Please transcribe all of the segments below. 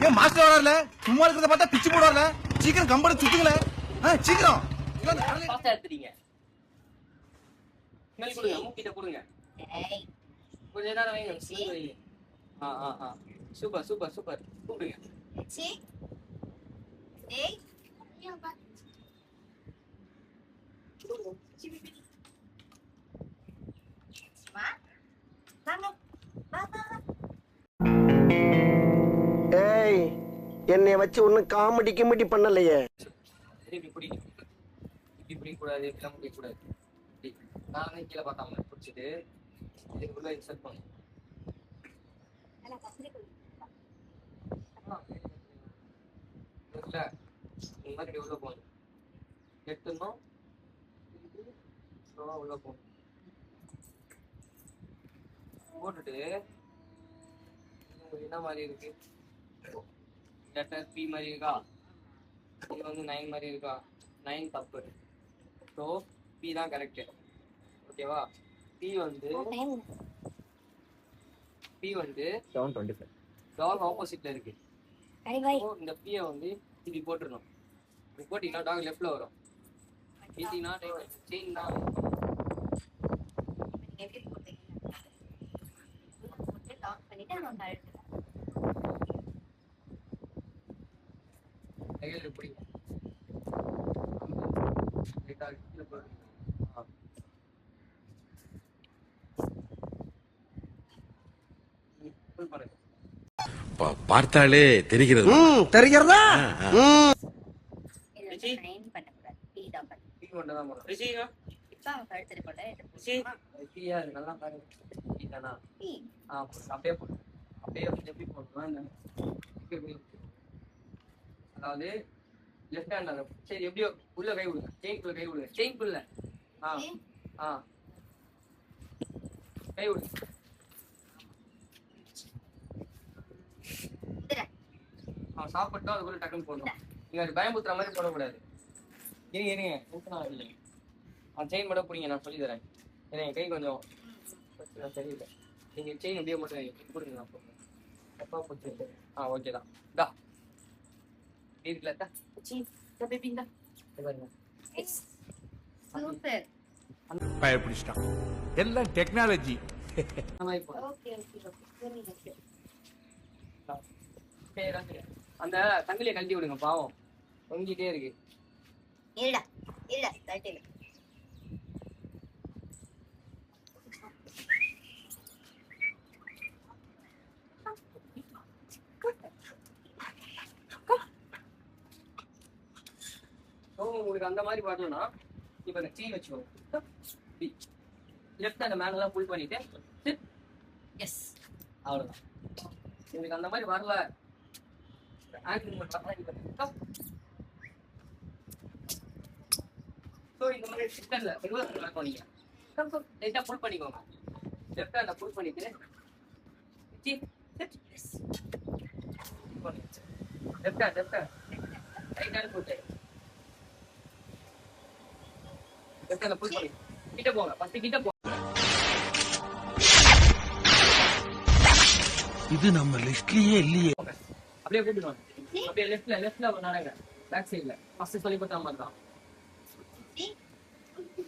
ஏன் மாஸ்டர் வரல? சும்மா இருக்கிறத பார்த்தா பிச்சு போடுவார்ல. சீக்கிரம் கம்பெனி சுத்துங்களே. சீக்கிரம். ஃபாஸ்டா எடுத்துறீங்க. ஸ்மெல் கொடுங்க, மூக்கிட்ட கொடுங்க. கொஞ்ச நேரம் வைங்க, ஸ்மெல் வைங்க. Super super super. கூப்பிடுங்க. சி ஏய் மா வாங்க வா. ஏய் என்னை வச்சு ஒன்னும் காமெடி கிமெடி பண்ணலையே. இப்படி பிடிக்கும், இப்படி பிடிக்கூடாது, இப்படிலாம் பிடிக்கூடாது. நானே கீழே பார்த்தாம பிடிச்சிட்டு இதுக்குள்ள இன்சர்ட் பண்ணும். இல்ல இந்த மாதிரி உள்ள போகணும், எட்டணும், உள்ள போகணும். போட்டுட்டு என்ன மாதிரி இருக்கு, லெட்டர் பி மாதிரி இருக்கா, இது வந்து 9 மாதிரி இருக்கா, 9 தப்பு. ஸோ பி தான் கரெக்டு. ஓகேவா? பி வந்து 725 டாக் ஆப்போசிட்ல இருக்கு. இந்த பியை வந்து இப்படி போட்டுருணும். இப்படி போட்டீங்கன்னா டாக் லெஃப்ட்ல வரும். ஈஸினா செயின் தான் எப்படி போட்டீங்க போட்டு லாக் பண்ணிட்டு நான் அழுத்துறேன். கையில் பிடிக்கும். பார்த்தாலே தெரிகிறது. தெரிகிறதா? இது 9 பண்ண கூடாது. பி தான் பண்ணு. பி மட்டும் தான் போடும். ரிஷிங்க இப்ப அவன் கழுத்துல போட ரிஷி பியா நல்லா பாருங்க. பி தானா? பி அப்படியே போடு. அப்படியே எப்படி போடணும், அதாவது லெஃப்ட் ஹேண்ட். சரி எப்படியோ உள்ள கை விடுங்க, செயின்குள்ள கை விடுங்க, செயின்குள்ள கை விடுங்க. சாப்பிட்டோம் அதுக்குள்ள டக்குன்னு போடணும். நீங்க அது பயமுத்துற மாதிரி போடக்கூடாது. இருங்க இல்லை செயின் மட்டும் பிடிங்க, நான் சொல்லி தரேன். ஏன்னா என் கை கொஞ்சம் தெரியல. நீங்க செயின் எப்படியோ மட்டும் கொடுங்க, நான் போடுறேன். எப்பா போச்சு. ஓகே தான். டா இருக்குல்ல பேபிண்டா சூப்பர். பயப்பிடிச்சிட்டான். எல்லாம் டெக்னாலஜி. Okay okay. அந்த தங்கிலியை கழட்டி விடுங்க, பாவம் தொங்கிட்டே இருக்கு. இல்ல கழட்டில உங்களுக்கு அந்த மாதிரி வரணும்னா இப்ப இந்த செயின் வச்சுக்கோங்க. லெஃப்ட் ஹேண்ட் மேலெல்லாம் புல் பண்ணிட்டு எஸ், அவ்வளவுதான். உங்களுக்கு அந்த மாதிரி வரல, இந்த மாதிரி சிஸ்டம்ல நீங்க லைட்டா புல் பண்ணிக்கோங்க. லெஃப்ட் ஹேண்ட்ல புல் பண்ணிட்டு லெஃப்ட் ஹேண்ட் ரைட் ஹேண்ட் போட்டு லெஃப்ட் ஹேண்ட்ல புல் பண்ணி கிட்ட போங்க. ஃபர்ஸ்ட் கிட்ட போங்க. இது நம்ம லிஸ்ட்லயே இல்லையே. அப்படியே கூட்டிடுவாங்க. அப்படியே லெஃப்ட்ல நடங்க. பேக் சைடுல ஃபர்ஸ்ட் சொல்லி கொடுத்த மாதிரி தான்.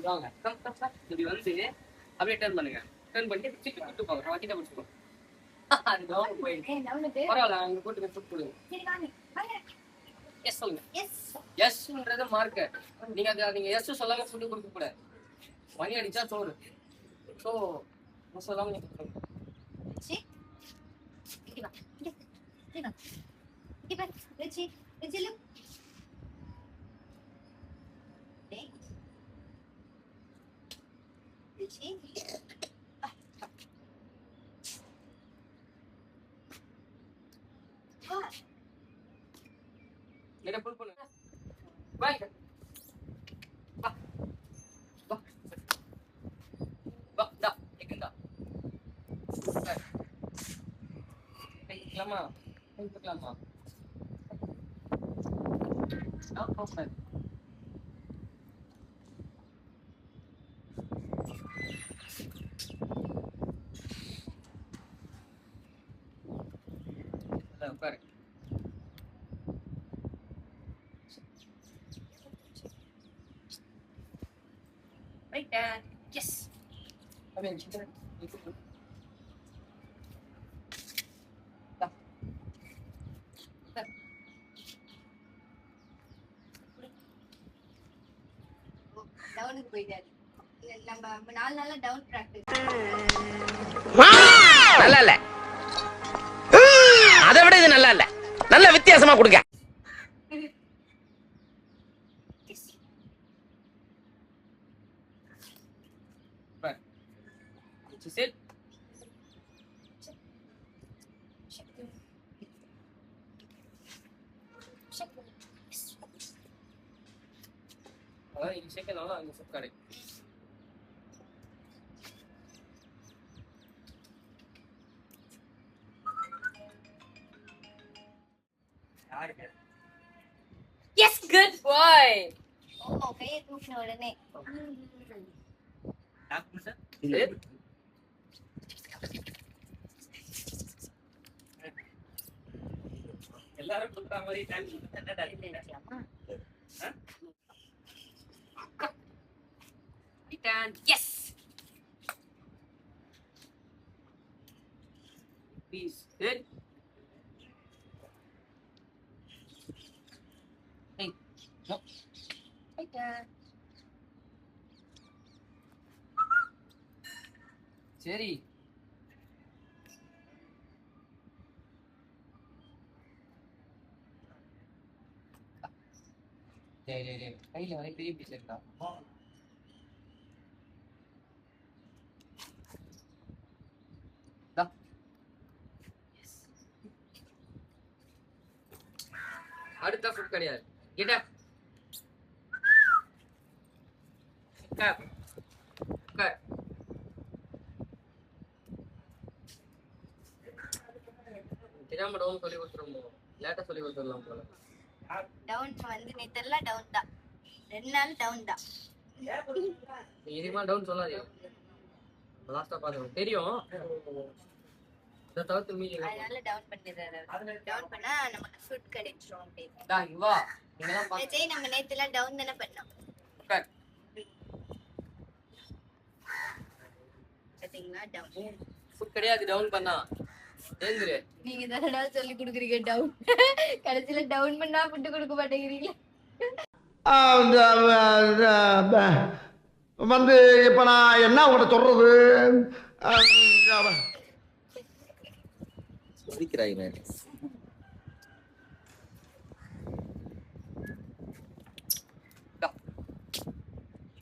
வாங்க இப்படி வந்து அப்படியே டர்ன் பண்ணுங்க. டர்ன் பண்ணிட்டு சிட்டு விட்டு போங்க. வாக்கிட்ட பிடிச்சிக்கோங்க. அது டவுன் போயிடுச்சு. பரவாயில்ல, அங்க போட்டு ஃபுட் கொடுங்க. எஸ் சொல்லுங்க. எஸ்ன்றது மார்க்கர். நீங்க எஸ் சொல்லாம ஃபுட் கொடுக்க கூடாது. மணி அடிச்சா சோறு. ஸோ சொல்லாம நீங்க கொடுங்க. Mira pulpo. Vaya. Va. Va. Va, da, ikenda. Lama. Untuk lama. Apa? Udah, yes அப்படியே சிக்கன் டவுனுக்கு போயிட்டாரு. நம்ம 4 நாளா டவுன் பிராக்டிஸ். நல்லா இல்ல, அதை விட இது நல்லா இல்ல, நல்ல வித்தியாசமா கொடுங்க. Sit. அதான் இது சேர்க்கனால அங்கே சூப் கடை எஸ் குட் பாய். ஓ கையை தூக்கின உடனே எல்லாரும் கொடுத்த மாதிரி yes peace good hey no சரி கையில வரை பெரிய பீஸ் இருக்கா அடுத்த ஃபுட் கிடையாது கிட்ட தெரியாம டவுன் சொல்லி கொடுத்துருவோம் லேட்டா சொல்லி கொடுத்துடலாம் போல டவுன் வந்து நேத்தெல்லாம் டவுன் தான். 2 நாள் டவுன் தான். இதுமா டவுன் சொல்லாதே லாஸ்டா பாருங்க தெரியும் இத தவிர்த்து மீதி அதனால டவுன் பண்ணிடுறாரு. டவுன் பண்ணா நமக்கு ஃபுட் கிடைச்சிரும் அப்படின்னு. டா இவா நீங்கலாம் சரி நம்ம நேத்தெல்லாம் டவுன் தானே பண்ணோம். பாத்தீங்களா டவுன் ஃபுட் கிடையாது டவுன் பண்ணா எழுந்துரு நீங்க தானடா சொல்லி கொடுக்குறீங்க டவுன். கடைசியில டவுன் பண்ணா ஃபுட் கொடுக்க மாட்டேங்கிறீங்க. வந்து இப்ப நான் என்ன உங்கள்கிட்ட சொல்றது?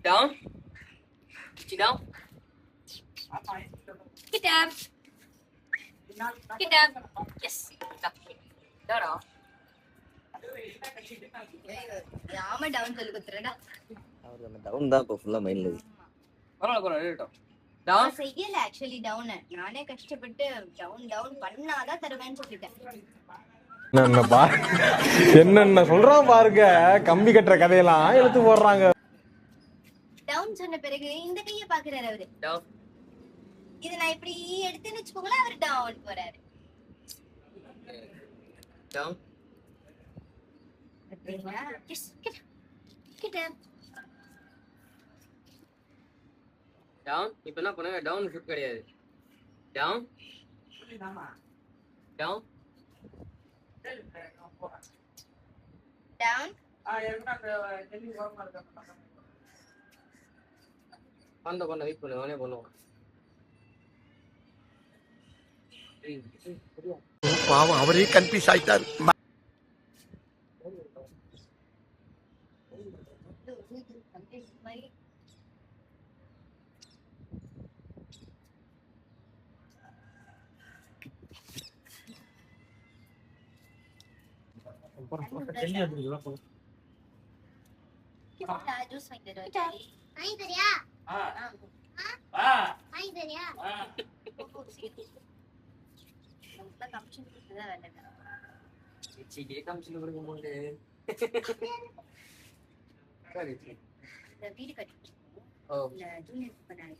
down sit down Get up. Get up. Yes. டடா யாம டவுன் சொல்லி கொடுத்துறடா. அவருக்கு அந்த டவுன் தான் இப்போ ஃபுல்லா மைண்ட்ல இருக்கு. பரவாயில்ல இருக்கட்டும் down நான் செய்யல ஆக்சுவலி டவுன். நானே கஷ்டப்பட்டு டவுன் பண்ணாதான் தருவேன்னு சொல்லிட்டேன். என்னென்ன சொல்றான் பாருங்க, கம்பி கட்டுற கதையெல்லாம் எடுத்து போடுறாங்க. டவுன் சொன்ன பிறகு இந்த கையை பாக்குறாரு அவரு. down இது நான் இப்படி எடுத்துன்னு வச்சுக்கோங்களேன், அவர் டவுன் போறாரு. down அப்படிங்களா? Yes, get up. Get up. down இப்போ என்ன பண்ணுங்க டவுன் ஃபுட் கிடையாது down down Down. பண்ண வெயிட் பண்ணு அவனே பண்ணுவான் பாவம் அவரே கன்ஃபியூஸ் ஆயிட்டாரு. ஜூஸ் வாங்கி தருவாங்க. வாங்கி தரியா? வாங்கி தரியா? நமக்கு கமிஷன் கொடுத்ததா வேண்டாம். சீக்கிரே கமிஷன் கொடுக்கும்போது இந்த வீடு கட்டி ஓ இந்த ஜூனியர் பண்ணாங்க.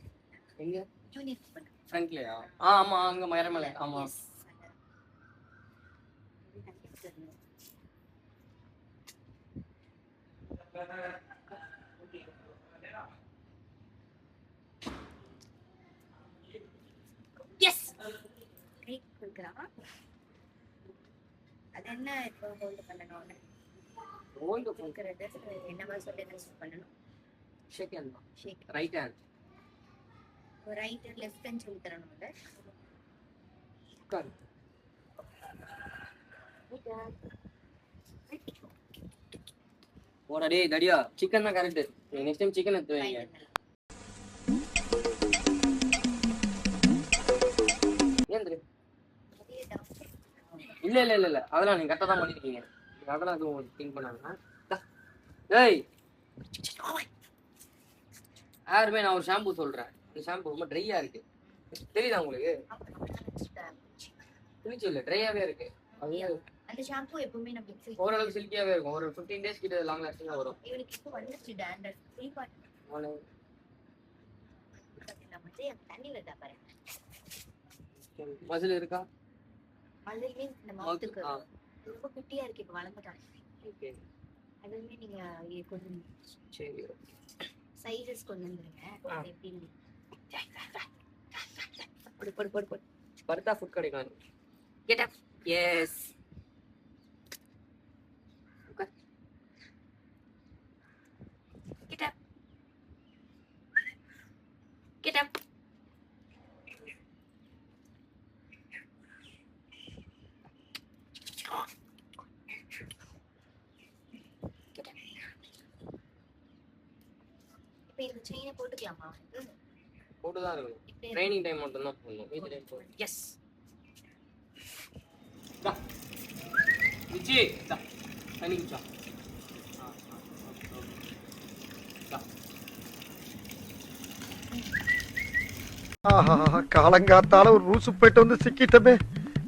எங்க ஜூனியர் பண்ண ஃப்ரண்ட்லயா ஆமா அங்க மரமலை ஆமா கேக்குறான். அது என்ன இப்போ ஹோல்ட் பண்ணணும்? ஹோல்டு கேக்குறது என்ன மாதிரி சொல்லி பண்ணணும்? ஷேக் ஹேண்ட் தான். Shake right hand. Right left hand சொல்லி தரணும்ல. உட்காரு. போடா டேய் தடியா, சிக்கன் தான் கரெக்ட். நெக்ஸ்ட் டைம் சிக்கன் எடுத்து வைங்க. ஏந்திரு. இல்ல இல்ல இல்ல இல்ல, அதெல்லாம் நீங்க கரெக்டா தான் பண்ணிருக்கீங்க. அதெல்லாம் எதுவும் திங்க் பண்ணாங்க. ஏய் யாருமே நான் ஒரு ஷாம்பு சொல்றேன். இந்த ஷாம்பு ரொம்ப ட்ரையா இருக்கு. தெரியுதா உங்களுக்கு? குளிச்சு இல்ல, ட்ரையாவே இருக்கு. அது அந்த ஷாம்பு எப்பவுமே நம்ம ஓரளவுக்கு சில்கியாவே இருக்கும். ஒரு 15 டேஸ் கிட்ட லாங் லாஸ்டிங்கா வரும். இவனுக்கு இப்போ வந்துச்சு டேண்டர் ஃபுல் பாட். தண்ணி வருதா பாரு. மசில் இருக்கா? மல்லி மீன்ஸ் இந்த மவுத்துக்கு ரொம்ப குட்டியா இருக்கு. இப்போ வளர்ந்துட்டான். ஓகே, அதுவுமே நீங்க கொஞ்சம் சரி சைஸஸ் கொண்டு வந்துருங்க. எப்படி படு படு படு படு படுத்தா ஃபுட் கிடைக்கும். Get up. Yes. Okay, get up. Get up. இப்போ இந்த செயினை போட்டுக்கலாமா? போட்டுதான் இருக்கணும். ட்ரைனிங் டைம் மட்டும் தான் போடணும். மீதி டைம் போடு. எஸ். டா விஜி டா தண்ணி குடிச்சா. காலங்காத்தால ஒரு ரூசு போயிட்டு வந்து சிக்கிட்டமே.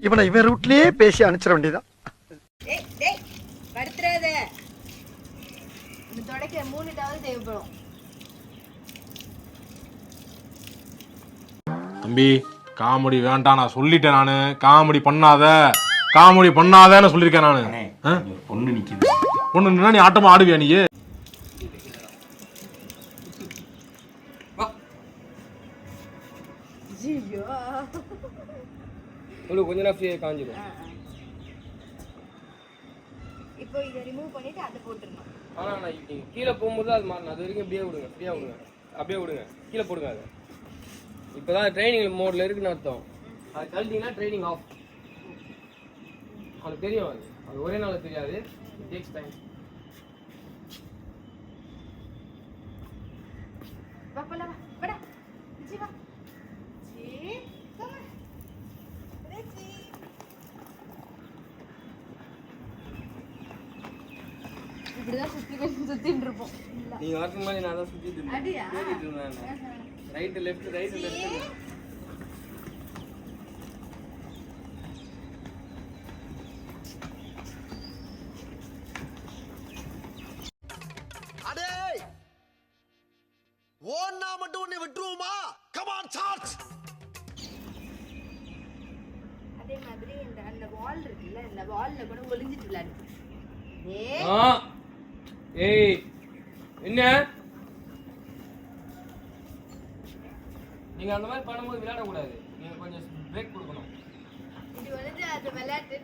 இவனை இவன் ரூட்லயே பேசி அனுப்பிச்சிட வேண்டியதான். படுத்துறாத. இந்த தொடக்க 3 டவல் தேவைப்படும். தம்பி காமெடி வேண்டாம், நான் சொல்லிட்டேன். நானு காமெடி பண்ணாதன்னு சொல்லியிருக்கேன் நானு. பொண்ணு நிக்குது. பொண்ணு நின்னா நீ ஆட்டமா ஆடுவியா நீ? உங்களுக்கு கொஞ்ச நேரம் ஃப்ரீயா காஞ்சிடும். இப்போ இத ரிமூவ் பண்ணிட்டு அத போட்டுறணும். ஆனா நீங்க கீழ போகும்போது அது மாறணும். அது வரைக்கும் அப்படியே விடுங்க, ஃப்ரீயா விடுங்க. அப்படியே விடுங்க, கீழ போடுங்க. அது இப்பதான் ட்ரைனிங் மோட்ல இருக்குன்னு அர்த்தம். அது கழட்டிங்கன்னா ட்ரைனிங் ஆஃப். அது தெரியும். அது ஒரே நாள் தெரியாது. It takes time. வா போலாம் வாடா. ஜி வா. Ji come on. ரெச்சி. இப்படிதான் சுத்திட்டு இருப்போம். நீங்க வரதுக்கு முன்னாடி நான் தான் சுத்திட்டு இருந்தேன். அடியா? தேடிட்டு இருந்தேன். Right left right left. அடே ஓன்னா மட்டும் உன்னை விட்டுருவோமா? Come on charge. அதே மாதிரி இந்த அந்த வால் இருக்குல்ல, இந்த வால்ல கூட ஒளிஞ்சிட்டு விளையாடு. ஏய் என்ன நீங்க அந்த மாதிரி பண்ணும்போது விளையாட கூடாது. நீங்க கொஞ்சம் பிரேக் கொடுக்கணும். இது வந்து அது விளையாட்டு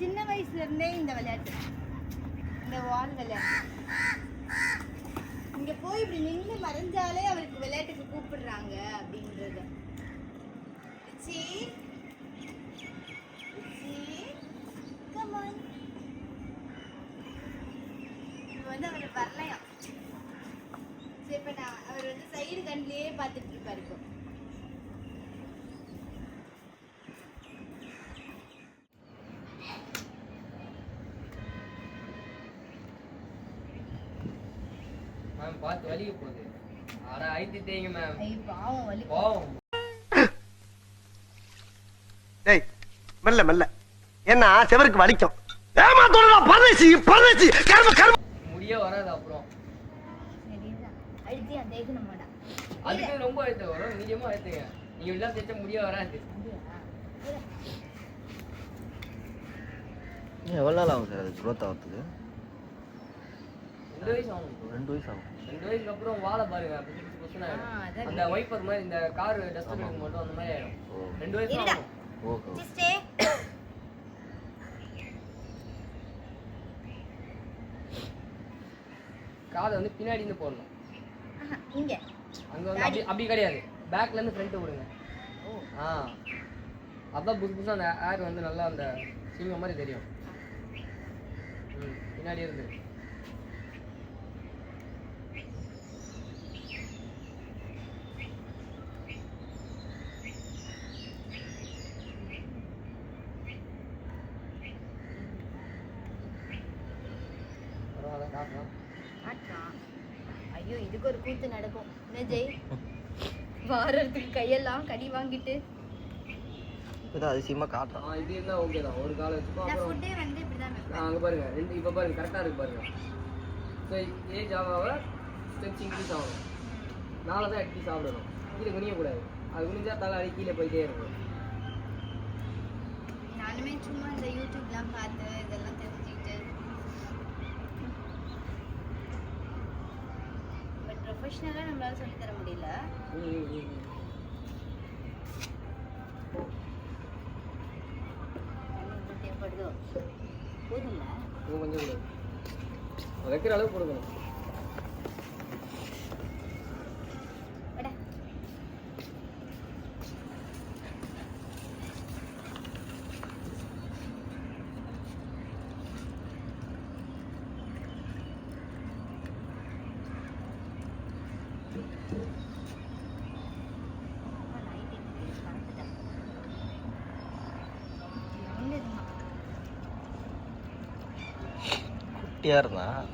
சின்ன வயசுல இருந்தே இந்த விளையாட்டு, இந்த வால் விளையாட்டு. இங்க போய் இப்படி நின்று மறைஞ்சாலே அவருக்கு விளையாட்டுக்கு கூப்பிடுறாங்க அப்படின்றது. இது வந்து அவர் வரலையா? சரி, இப்ப நான் அவர் வந்து சைடு கண்ணிலேயே பார்த்துட்டு இருப்பாரு. இப்போ மேம் பார்த்து வலிக்க போகுது. அட ஐத்தி தேய்ங்க மேம். ஐயோ பாவம் வலி. பாவம். டேய் மெல்ல மெல்ல என்ன செவருக்கு வலிக்கும். ஏமாத்தோடா பரதேசி பரதேசி கர்ம கர்ம. முடியே வராது அப்புறம். சரிதான். அழுத்தி அந்த தேய்க்கணுமாடா. அதுக்கு ரொம்ப அழுத்த வரும். மீடியமா அழுத்துங்க. நீங்க எல்லாம் தேய்ச்சா முடியே வராது. எவ்வளோ நாள் ஆகும் சார் அது க்ரோத் ஆகிறதுக்கு? 2 வயசு ஆகும். 2 வயசு ஆகும். 2 வயசுக்கு அப்புறம் வாழை பாருங்க. அப்படி புதுசா ஆயிடும். அந்த வைப்பர் மாதிரி இந்த கார் டஸ்ட் கலெக்ட் மட்டும் அந்த மாதிரி ஆயிடும். 2 வயசு இருடா. ஆகும். ஓஹோ. சிஸ்டே. காதை வந்து பின்னாடி இருந்து போடணும். இங்க. அங்க வந்து அப்படி கிடையாது. பேக்ல இருந்து ஃப்ரண்ட் விடுங்க. அதான் புதுசா அந்த ஏர் வந்து நல்லா அந்த சிங்க மாதிரி தெரியும். பின்னாடி இருந்து காட்டலாம். ஐயோ இதுக்கு ஒரு கூத்து நடக்கும். என்ன ஜெய்? வாரத்துக்கு கையெல்லாம் கடி வாங்கிட்டு இப்போதான் அதிசயமாக காட்டுறான். இது இருந்தா ஓகே தான். ஒரு காலை வச்சுக்கோ. நான் அப்புறம் ஃபுட்டே வந்து இப்படிதான் வைப்பேன். அங்க பாருங்க இப்போ பாருங்க கரெக்டா இருக்கு பாருங்க. ஸோ ஏஜ் ஆக ஸ்டெப்ஸ் இன்க்ரீஸ் ஆகும். நாளை தான் எடுத்து சாப்பிடணும். கீழே குனியக்கூடாது. அது குனிஞ்சா தலை அடி கீழே போயிட்டே இருக்கும். நானுமே சும்மா இந்த யூடியூப்லாம் பார்த்து இதெல்லாம் தெரிஞ்சுக்கிட்டு பட் ப்ரொஃபஷனலாக நம்மளால சொல்லித் தர முடியல. தேவைப்படுதோ போதும்ல கொஞ்சம் கூட வைக்கிற அளவு கொடுக்கணும். விட குட்டியாக இருந்தான்.